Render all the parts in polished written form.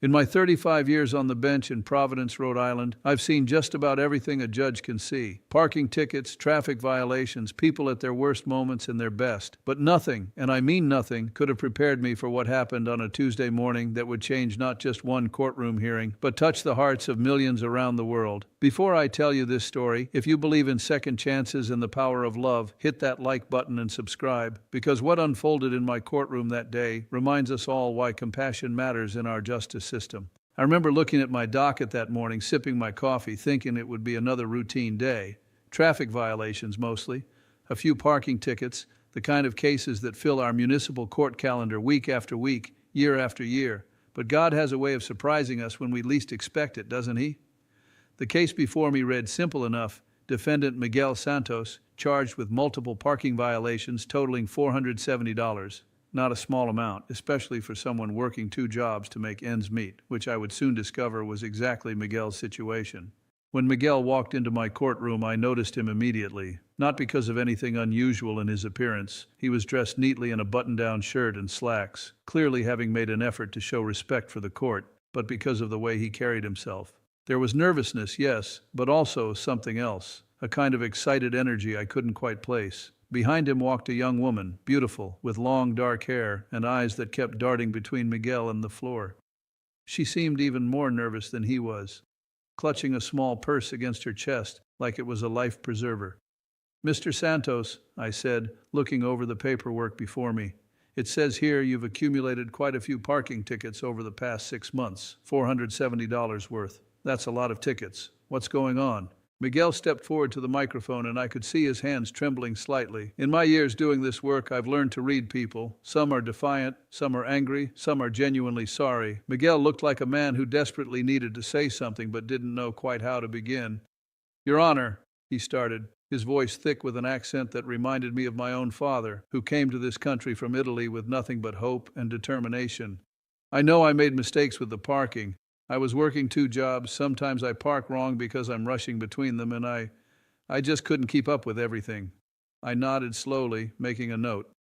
In my 35 years on the bench in Providence, Rhode Island, I've seen just about everything a judge can see. Parking tickets, traffic violations, people at their worst moments and their best. But nothing, and I mean nothing, could have prepared me for what happened on a Tuesday morning that would change not just one courtroom hearing, but touch the hearts of millions around the world. Before I tell you this story, if you believe in second chances and the power of love, hit that like button and subscribe, because what unfolded in my courtroom that day reminds us all why compassion matters in our justice system. I remember looking at my docket that morning, sipping my coffee, thinking it would be another routine day. Traffic violations mostly, a few parking tickets, the kind of cases that fill our municipal court calendar week after week, year after year. But God has a way of surprising us when we least expect it, doesn't He? The case before me read simple enough: Defendant Miguel Santos, charged with multiple parking violations totaling $470. Not a small amount, especially for someone working two jobs to make ends meet, which I would soon discover was exactly Miguel's situation. When Miguel walked into my courtroom, I noticed him immediately, not because of anything unusual in his appearance. He was dressed neatly in a button-down shirt and slacks, clearly having made an effort to show respect for the court, but because of the way he carried himself. There was nervousness, yes, but also something else, a kind of excited energy I couldn't quite place. Behind him walked a young woman, beautiful, with long dark hair and eyes that kept darting between Miguel and the floor. She seemed even more nervous than he was, clutching a small purse against her chest like it was a life preserver. "Mr. Santos," I said, looking over the paperwork before me. "It says here you've accumulated quite a few parking tickets over the past 6 months, $470 worth. That's a lot of tickets. What's going on?" Miguel stepped forward to the microphone, and I could see his hands trembling slightly. In my years doing this work, I've learned to read people. Some are defiant, some are angry, some are genuinely sorry. Miguel looked like a man who desperately needed to say something but didn't know quite how to begin. "Your Honor," he started, his voice thick with an accent that reminded me of my own father, who came to this country from Italy with nothing but hope and determination. "I know I made mistakes with the parking. I was working two jobs. Sometimes I park wrong because I'm rushing between them, and I just couldn't keep up with everything." I nodded slowly, making a note.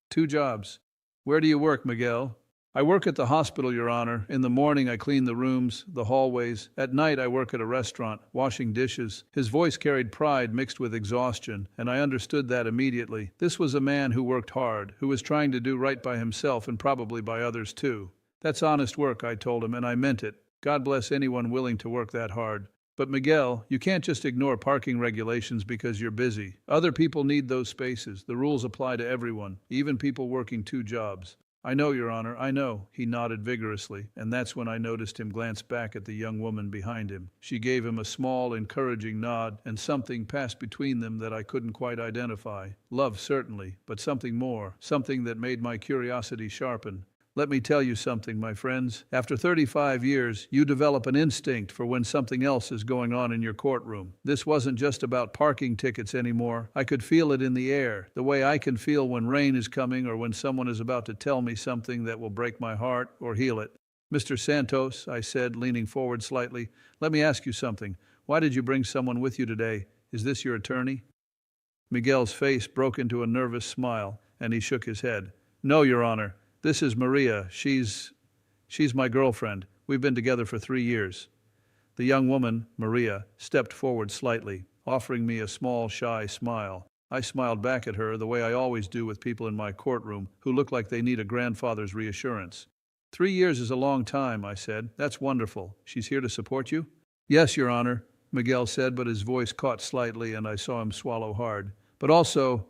"Two jobs. Where do you work, Miguel?" "I work at the hospital, Your Honor. In the morning I clean the rooms, the hallways. At night I work at a restaurant, washing dishes." His voice carried pride mixed with exhaustion, and I understood that immediately. This was a man who worked hard, who was trying to do right by himself and probably by others too. "That's honest work," I told him, and I meant it. God bless anyone willing to work that hard. "But Miguel, you can't just ignore parking regulations because you're busy. Other people need those spaces. The rules apply to everyone, even people working two jobs." "I know, Your Honor, I know." He nodded vigorously, and that's when I noticed him glance back at the young woman behind him. She gave him a small, encouraging nod, and something passed between them that I couldn't quite identify. Love, certainly, but something more, something that made my curiosity sharpen. Let me tell you something, my friends. After 35 years, you develop an instinct for when something else is going on in your courtroom. This wasn't just about parking tickets anymore. I could feel it in the air, the way I can feel when rain is coming or when someone is about to tell me something that will break my heart or heal it. "Mr. Santos," I said, leaning forward slightly, "let me ask you something. Why did you bring someone with you today? Is this your attorney?" Miguel's face broke into a nervous smile, and he shook his head. "No, Your Honor. This is Maria. She's my girlfriend. We've been together for 3 years. The young woman, Maria, stepped forward slightly, offering me a small, shy smile. I smiled back at her the way I always do with people in my courtroom who look like they need a grandfather's reassurance. 3 years is a long time, I said. "That's wonderful. She's here to support you?" "Yes, Your Honor," Miguel said, but his voice caught slightly and I saw him swallow hard. "But also,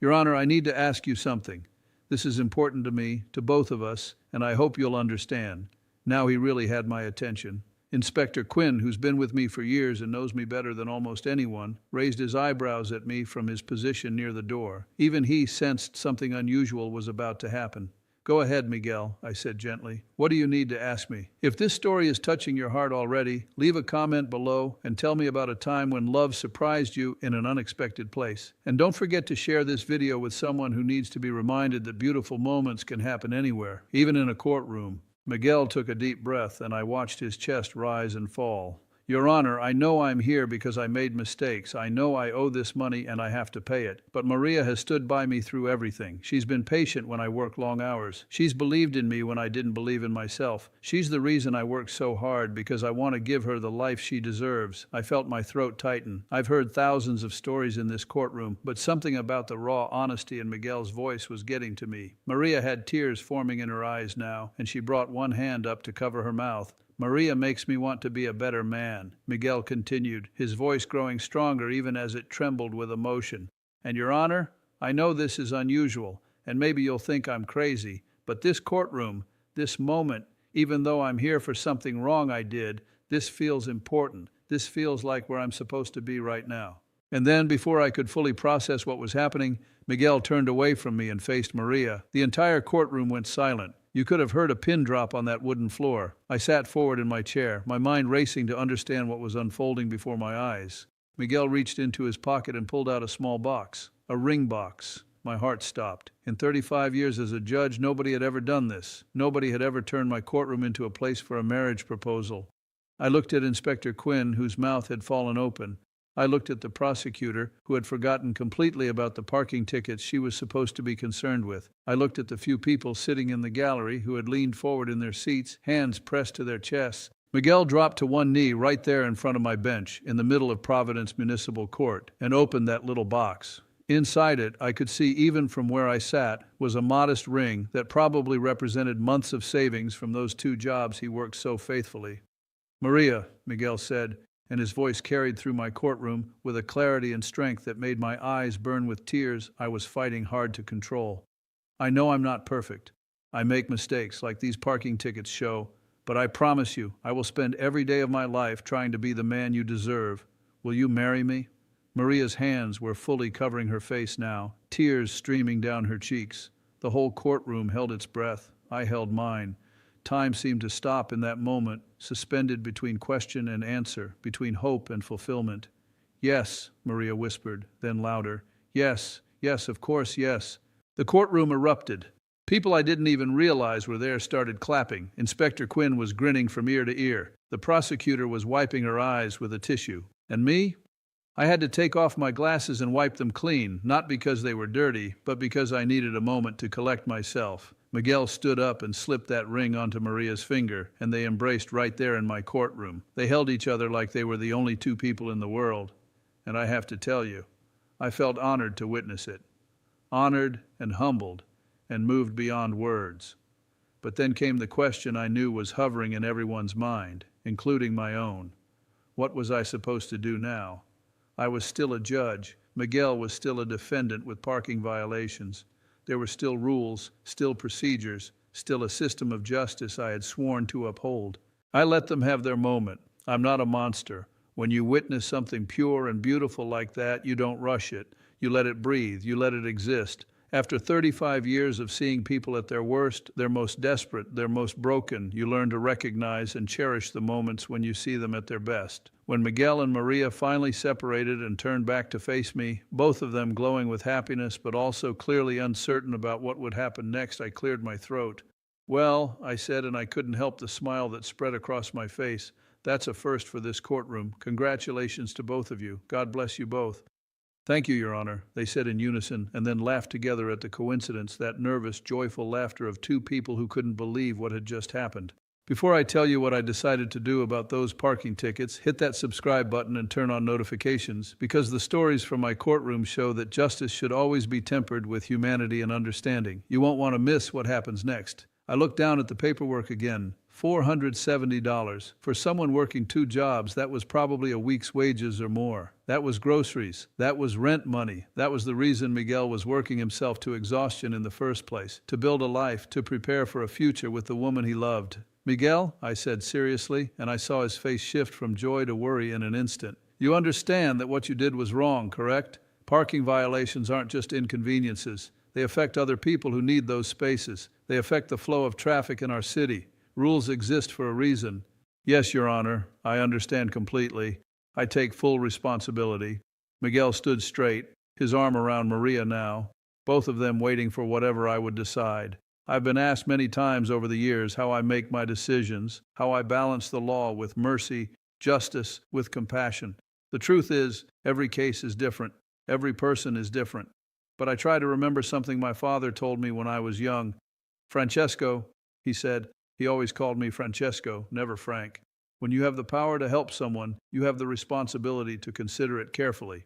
Your Honor, I need to ask you something. This is important to me, to both of us, and I hope you'll understand." Now he really had my attention. Inspector Quinn, who's been with me for years and knows me better than almost anyone, raised his eyebrows at me from his position near the door. Even he sensed something unusual was about to happen. "Go ahead, Miguel," I said gently. "What do you need to ask me? If this story is touching your heart already, leave a comment below and tell me about a time when love surprised you in an unexpected place. And don't forget to share this video with someone who needs to be reminded that beautiful moments can happen anywhere, even in a courtroom." Miguel took a deep breath, and I watched his chest rise and fall. Your Honor, I know I'm here because I made mistakes. I know I owe this money and I have to pay it. But Maria has stood by me through everything. She's been patient when I worked long hours. She's believed in me when I didn't believe in myself. She's the reason I work so hard, because I want to give her the life she deserves. I felt my throat tighten. I've heard thousands of stories in this courtroom, but something about the raw honesty in Miguel's voice was getting to me. Maria had tears forming in her eyes now, and she brought one hand up to cover her mouth. Maria makes me want to be a better man, Miguel continued, his voice growing stronger even as it trembled with emotion. And Your Honor, I know this is unusual, and maybe you'll think I'm crazy, but this courtroom, this moment, even though I'm here for something wrong I did, this feels important. This feels like where I'm supposed to be right now. And then, before I could fully process what was happening, Miguel turned away from me and faced Maria. The entire courtroom went silent. You could have heard a pin drop on that wooden floor. I sat forward in my chair, my mind racing to understand what was unfolding before my eyes. Miguel reached into his pocket and pulled out a small box, a ring box. My heart stopped. In 35 years as a judge, nobody had ever done this. Nobody had ever turned my courtroom into a place for a marriage proposal. I looked at Inspector Quinn, whose mouth had fallen open. I looked at the prosecutor, who had forgotten completely about the parking tickets she was supposed to be concerned with. I looked at the few people sitting in the gallery who had leaned forward in their seats, hands pressed to their chests. Miguel dropped to one knee right there in front of my bench, in the middle of Providence Municipal Court, and opened that little box. Inside it, I could see, even from where I sat, was a modest ring that probably represented months of savings from those 2 jobs he worked so faithfully. "Maria," Miguel said, and his voice carried through my courtroom with a clarity and strength that made my eyes burn with tears I was fighting hard to control. "I know I'm not perfect. I make mistakes like these parking tickets show, but I promise you I will spend every day of my life trying to be the man you deserve. Will you marry me?" Maria's hands were fully covering her face now, tears streaming down her cheeks. The whole courtroom held its breath. I held mine. Time seemed to stop in that moment, suspended between question and answer, between hope and fulfillment. "Yes," Maria whispered, then louder. "Yes, yes, of course, yes." The courtroom erupted. People I didn't even realize were there started clapping. Inspector Quinn was grinning from ear to ear. The prosecutor was wiping her eyes with a tissue. And me? I had to take off my glasses and wipe them clean, not because they were dirty, but because I needed a moment to collect myself. Miguel stood up and slipped that ring onto Maria's finger, and they embraced right there in my courtroom. They held each other like they were the only 2 people in the world. And I have to tell you, I felt honored to witness it. Honored and humbled, and moved beyond words. But then came the question I knew was hovering in everyone's mind, including my own. What was I supposed to do now? I was still a judge. Miguel was still a defendant with parking violations. There were still rules, still procedures, still a system of justice I had sworn to uphold. I let them have their moment. I'm not a monster. When you witness something pure and beautiful like that, you don't rush it. You let it breathe. You let it exist. After 35 years of seeing people at their worst, their most desperate, their most broken, you learn to recognize and cherish the moments when you see them at their best. When Miguel and Maria finally separated and turned back to face me, both of them glowing with happiness but also clearly uncertain about what would happen next, I cleared my throat. "Well," I said, and I couldn't help the smile that spread across my face. "That's a first for this courtroom. Congratulations to both of you. God bless you both." "Thank you, Your Honor," they said in unison, and then laughed together at the coincidence, that nervous, joyful laughter of 2 people who couldn't believe what had just happened. Before I tell you what I decided to do about those parking tickets, hit that subscribe button and turn on notifications, because the stories from my courtroom show that justice should always be tempered with humanity and understanding. You won't want to miss what happens next. I looked down at the paperwork again. $470. For someone working 2 jobs, that was probably a week's wages or more. That was groceries. That was rent money. That was the reason Miguel was working himself to exhaustion in the first place, to build a life, to prepare for a future with the woman he loved. "Miguel," I said seriously, and I saw his face shift from joy to worry in an instant. "You understand that what you did was wrong, correct? Parking violations aren't just inconveniences. They affect other people who need those spaces. They affect the flow of traffic in our city. Rules exist for a reason." "Yes, Your Honor, I understand completely. I take full responsibility." Miguel stood straight, his arm around Maria now, both of them waiting for whatever I would decide. I've been asked many times over the years how I make my decisions, how I balance the law with mercy justice with compassion. The truth is, every case is different. Every person is different. But I try to remember something my father told me when I was young. Francesco, he said. He always called me Francesco, never Frank. When you have the power to help someone, you have the responsibility to consider it carefully.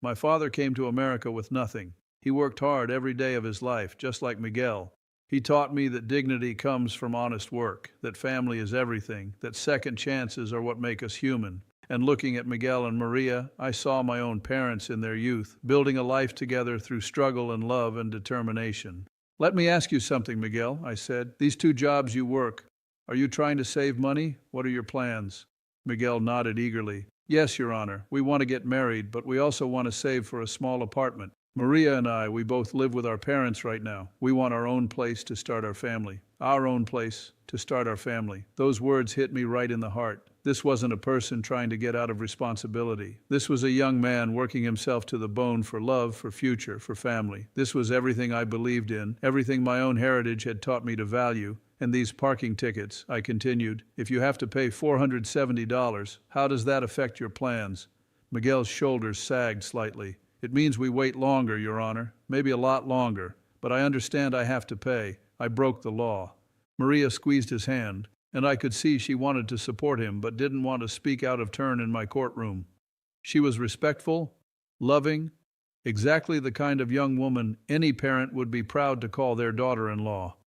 My father came to America with nothing. He worked hard every day of his life, just like Miguel. He taught me that dignity comes from honest work, that family is everything, that second chances are what make us human. And looking at Miguel and Maria, I saw my own parents in their youth, building a life together through struggle and love and determination. Let me ask you something, Miguel, I said. These 2 jobs you work, are you trying to save money? What are your plans? Miguel nodded eagerly. Yes, Your Honor, we want to get married, but we also want to save for a small apartment. Maria and I, we both live with our parents right now. We want our own place to start our family. Our own place to start our family. Those words hit me right in the heart. This wasn't a person trying to get out of responsibility. This was a young man working himself to the bone for love, for future, for family. This was everything I believed in, everything my own heritage had taught me to value. And these parking tickets, I continued, if you have to pay $470, how does that affect your plans? Miguel's shoulders sagged slightly. It means we wait longer, Your Honor, maybe a lot longer, but I understand I have to pay. I broke the law. Maria squeezed his hand, and I could see she wanted to support him but didn't want to speak out of turn in my courtroom. She was respectful, loving, exactly the kind of young woman any parent would be proud to call their daughter-in-law.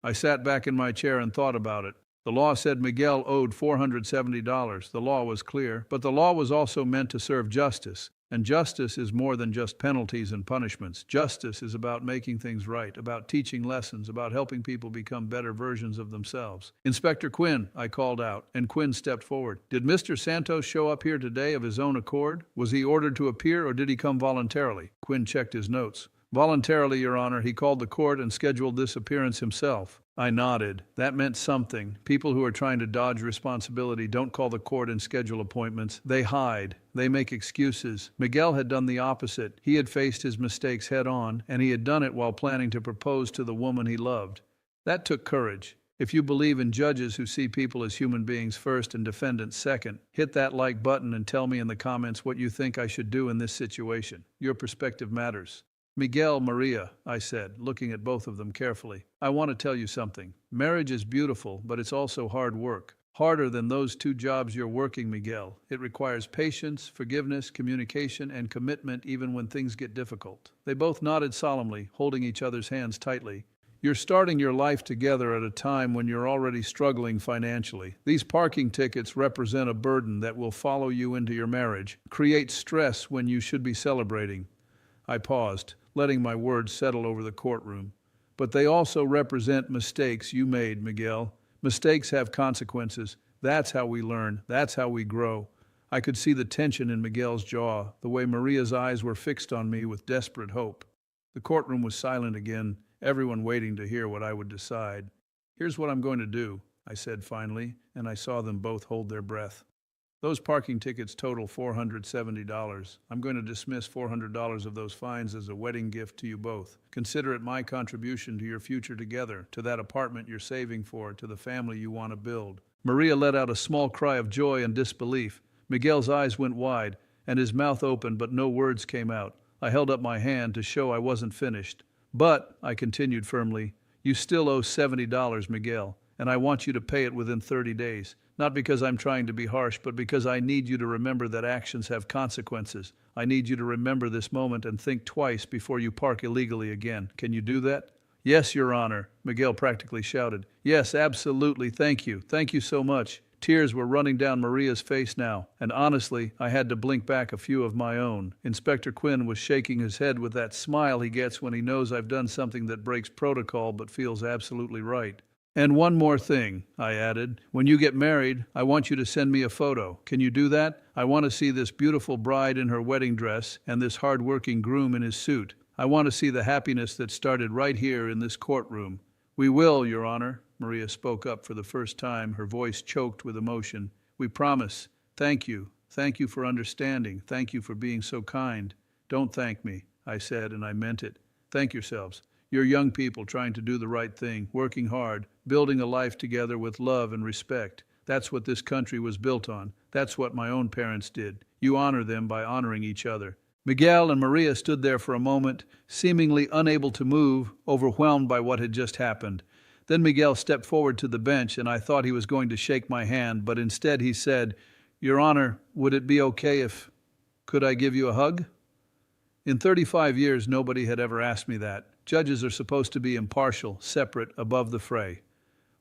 I sat back in my chair and thought about it. The law said Miguel owed $470. The law was clear, but the law was also meant to serve justice. And justice is more than just penalties and punishments. Justice is about making things right, about teaching lessons, about helping people become better versions of themselves. Inspector Quinn, I called out, and Quinn stepped forward. Did Mr. Santos show up here today of his own accord? Was he ordered to appear or did he come voluntarily? Quinn checked his notes. Voluntarily, Your Honor, he called the court and scheduled this appearance himself. I nodded. That meant something. People who are trying to dodge responsibility don't call the court and schedule appointments. They hide. They make excuses. Miguel had done the opposite. He had faced his mistakes head on, and he had done it while planning to propose to the woman he loved. That took courage. If you believe in judges who see people as human beings first and defendants second, hit that like button and tell me in the comments what you think I should do in this situation. Your perspective matters. Miguel, Maria, I said, looking at both of them carefully. I want to tell you something. Marriage is beautiful, but it's also hard work. Harder than those 2 jobs you're working, Miguel. It requires patience, forgiveness, communication, and commitment even when things get difficult. They both nodded solemnly, holding each other's hands tightly. You're starting your life together at a time when you're already struggling financially. These parking tickets represent a burden that will follow you into your marriage, create stress when you should be celebrating. I paused, letting my words settle over the courtroom. But they also represent mistakes you made, Miguel. Mistakes have consequences. That's how we learn. That's how we grow. I could see the tension in Miguel's jaw, the way Maria's eyes were fixed on me with desperate hope. The courtroom was silent again, everyone waiting to hear what I would decide. Here's what I'm going to do, I said finally, and I saw them both hold their breath. Those parking tickets total $470. I'm going to dismiss $400 of those fines as a wedding gift to you both. Consider it my contribution to your future together, to that apartment you're saving for, to the family you want to build. Maria let out a small cry of joy and disbelief. Miguel's eyes went wide, and his mouth opened, but no words came out. I held up my hand to show I wasn't finished. But, I continued firmly, you still owe $70, Miguel, and I want you to pay it within 30 days. Not because I'm trying to be harsh, but because I need you to remember that actions have consequences. I need you to remember this moment and think twice before you park illegally again. Can you do that? Yes, Your Honor, Miguel practically shouted. Yes, absolutely, thank you. Thank you so much. Tears were running down Maria's face now, and honestly, I had to blink back a few of my own. Inspector Quinn was shaking his head with that smile he gets when he knows I've done something that breaks protocol but feels absolutely right. And one more thing, I added. When you get married, I want you to send me a photo. Can you do that? I want to see this beautiful bride in her wedding dress and this hard-working groom in his suit. I want to see the happiness that started right here in this courtroom. We will, Your Honor, Maria spoke up for the first time, her voice choked with emotion. We promise. Thank you. Thank you for understanding. Thank you for being so kind. Don't thank me, I said, and I meant it. Thank yourselves. You're young people trying to do the right thing, working hard, building a life together with love and respect. That's what this country was built on. That's what my own parents did. You honor them by honoring each other." Miguel and Maria stood there for a moment, seemingly unable to move, overwhelmed by what had just happened. Then Miguel stepped forward to the bench, and I thought he was going to shake my hand, but instead he said, "Your Honor, would it be okay if... could I give you a hug?" In 35 years, nobody had ever asked me that. Judges are supposed to be impartial, separate, above the fray.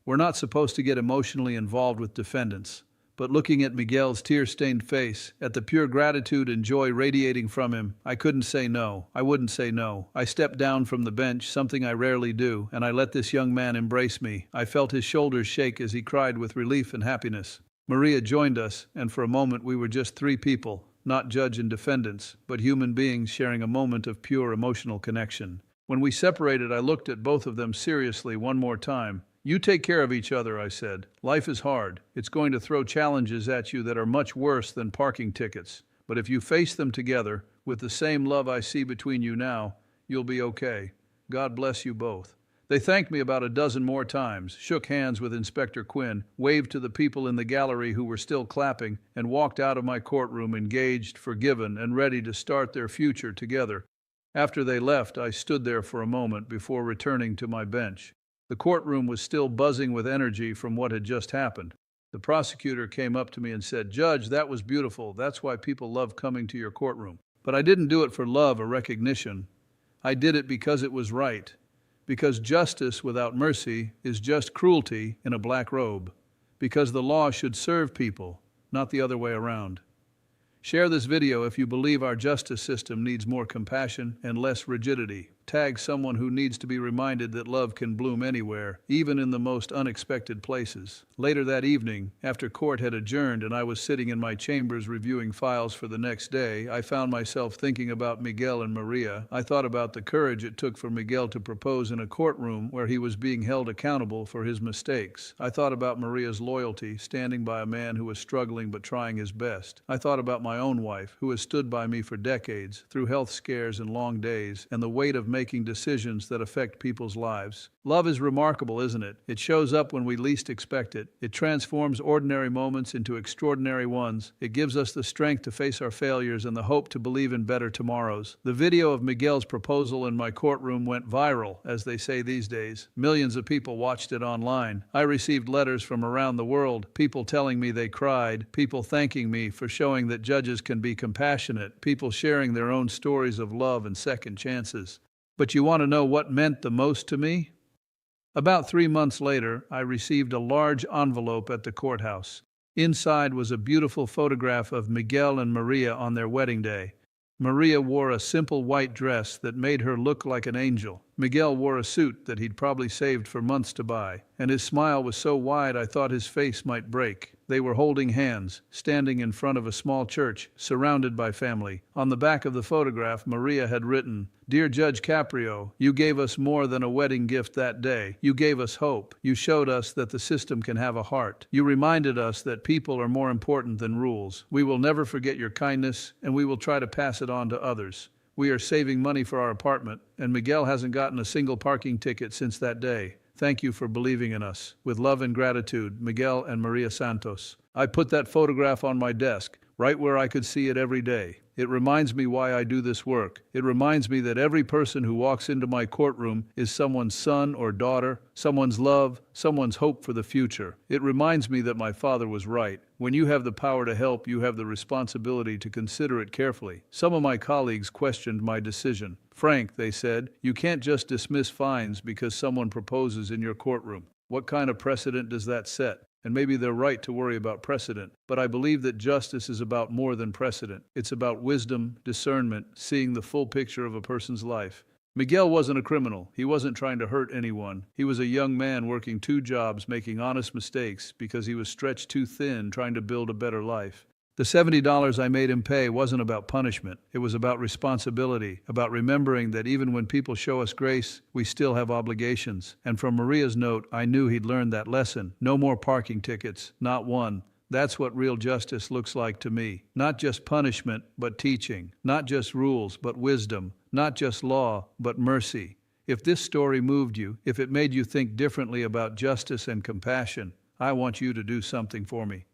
We're not supposed to get emotionally involved with defendants. But looking at Miguel's tear-stained face, at the pure gratitude and joy radiating from him, I couldn't say no. I wouldn't say no. I stepped down from the bench, something I rarely do, and I let this young man embrace me. I felt his shoulders shake as he cried with relief and happiness. Maria joined us, and for a moment we were just three people, not judge and defendants, but human beings sharing a moment of pure emotional connection. When we separated, I looked at both of them seriously one more time. "You take care of each other," I said. "Life is hard. It's going to throw challenges at you that are much worse than parking tickets. But if you face them together, with the same love I see between you now, you'll be okay. God bless you both." They thanked me about a dozen more times, shook hands with Inspector Quinn, waved to the people in the gallery who were still clapping, and walked out of my courtroom engaged, forgiven, and ready to start their future together. After they left, I stood there for a moment before returning to my bench. The courtroom was still buzzing with energy from what had just happened. The prosecutor came up to me and said, "Judge, that was beautiful. That's why people love coming to your courtroom." But I didn't do it for love or recognition. I did it because it was right. Because justice without mercy is just cruelty in a black robe. Because the law should serve people, not the other way around. Share this video if you believe our justice system needs more compassion and less rigidity. Tag someone who needs to be reminded that love can bloom anywhere, even in the most unexpected places. Later that evening, after court had adjourned and I was sitting in my chambers reviewing files for the next day, I found myself thinking about Miguel and Maria. I thought about the courage it took for Miguel to propose in a courtroom where he was being held accountable for his mistakes. I thought about Maria's loyalty, standing by a man who was struggling but trying his best. I thought about my own wife, who has stood by me for decades, through health scares and long days, and the weight of making decisions that affect people's lives. Love is remarkable, isn't it? It shows up when we least expect it. It transforms ordinary moments into extraordinary ones. It gives us the strength to face our failures and the hope to believe in better tomorrows. The video of Miguel's proposal in my courtroom went viral, as they say these days. Millions of people watched it online. I received letters from around the world, people telling me they cried, people thanking me for showing that judges can be compassionate, people sharing their own stories of love and second chances. But you want to know what meant the most to me? About 3 months later, I received a large envelope at the courthouse. Inside was a beautiful photograph of Miguel and Maria on their wedding day. Maria wore a simple white dress that made her look like an angel. Miguel wore a suit that he'd probably saved for months to buy, and his smile was so wide I thought his face might break. They were holding hands, standing in front of a small church, surrounded by family. On the back of the photograph, Maria had written, "Dear Judge Caprio, you gave us more than a wedding gift that day. You gave us hope. You showed us that the system can have a heart. You reminded us that people are more important than rules. We will never forget your kindness, and we will try to pass it on to others. We are saving money for our apartment, and Miguel hasn't gotten a single parking ticket since that day. Thank you for believing in us. With love and gratitude, Miguel and Maria Santos." I put that photograph on my desk, right where I could see it every day. It reminds me why I do this work. It reminds me that every person who walks into my courtroom is someone's son or daughter, someone's love, someone's hope for the future. It reminds me that my father was right. When you have the power to help, you have the responsibility to consider it carefully. Some of my colleagues questioned my decision. "Frank," they said, "you can't just dismiss fines because someone proposes in your courtroom. What kind of precedent does that set?" And maybe they're right to worry about precedent, but I believe that justice is about more than precedent. It's about wisdom, discernment, seeing the full picture of a person's life. Miguel wasn't a criminal. He wasn't trying to hurt anyone. He was a young man working 2 jobs, making honest mistakes because he was stretched too thin trying to build a better life. The $70 I made him pay wasn't about punishment. It was about responsibility, about remembering that even when people show us grace, we still have obligations. And from Maria's note, I knew he'd learned that lesson. No more parking tickets, not one. That's what real justice looks like to me. Not just punishment, but teaching. Not just rules, but wisdom. Not just law, but mercy. If this story moved you, if it made you think differently about justice and compassion, I want you to do something for me.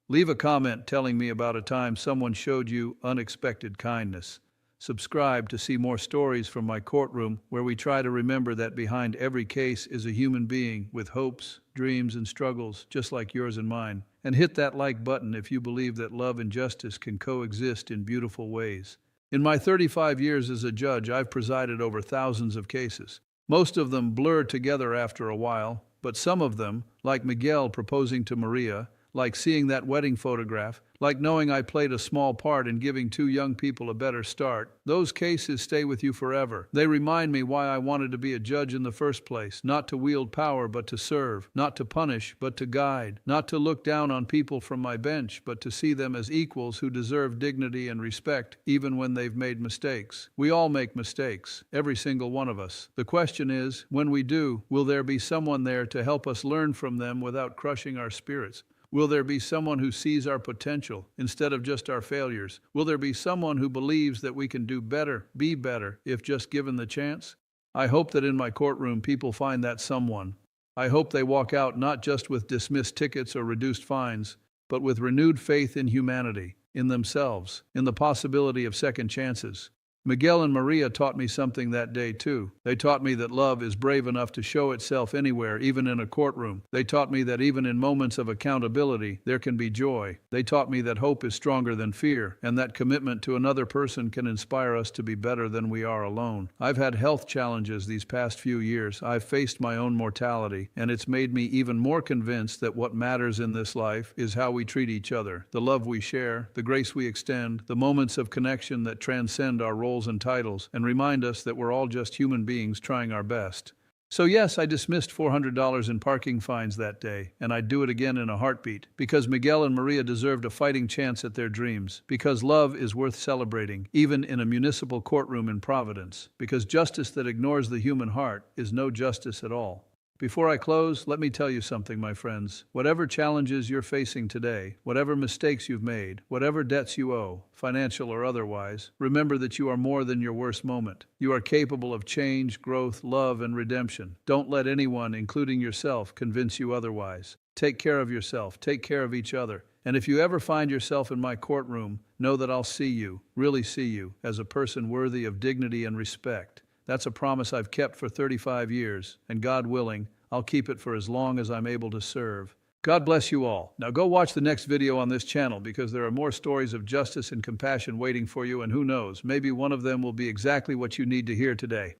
Leave a comment telling me about a time someone showed you unexpected kindness. Subscribe to see more stories from my courtroom, where we try to remember that behind every case is a human being with hopes, dreams, and struggles, just like yours and mine. And hit that like button if you believe that love and justice can coexist in beautiful ways. In my 35 years as a judge, I've presided over thousands of cases. Most of them blur together after a while, but some of them, like Miguel proposing to Maria, like seeing that wedding photograph, like knowing I played a small part in giving two young people a better start, those cases stay with you forever. They remind me why I wanted to be a judge in the first place, not to wield power but to serve, not to punish but to guide, not to look down on people from my bench but to see them as equals who deserve dignity and respect even when they've made mistakes. We all make mistakes, every single one of us. The question is, when we do, will there be someone there to help us learn from them without crushing our spirits? Will there be someone who sees our potential instead of just our failures? Will there be someone who believes that we can do better, be better, if just given the chance? I hope that in my courtroom people find that someone. I hope they walk out not just with dismissed tickets or reduced fines, but with renewed faith in humanity, in themselves, in the possibility of second chances. Miguel and Maria taught me something that day too. They taught me that love is brave enough to show itself anywhere, even in a courtroom. They taught me that even in moments of accountability, there can be joy. They taught me that hope is stronger than fear, and that commitment to another person can inspire us to be better than we are alone. I've had health challenges these past few years. I've faced my own mortality, and it's made me even more convinced that what matters in this life is how we treat each other, the love we share, the grace we extend, the moments of connection that transcend our roles and titles and remind us that we're all just human beings trying our best. So yes, I dismissed $400 in parking fines that day, and I'd do it again in a heartbeat, because Miguel and Maria deserved a fighting chance at their dreams, because love is worth celebrating, even in a municipal courtroom in Providence, because justice that ignores the human heart is no justice at all. Before I close, let me tell you something, my friends. Whatever challenges you're facing today, whatever mistakes you've made, whatever debts you owe, financial or otherwise, remember that you are more than your worst moment. You are capable of change, growth, love, and redemption. Don't let anyone, including yourself, convince you otherwise. Take care of yourself. Take care of each other. And if you ever find yourself in my courtroom, know that I'll see you, really see you, as a person worthy of dignity and respect. That's a promise I've kept for 35 years, and God willing, I'll keep it for as long as I'm able to serve. God bless you all. Now go watch the next video on this channel, because there are more stories of justice and compassion waiting for you, and who knows, maybe one of them will be exactly what you need to hear today.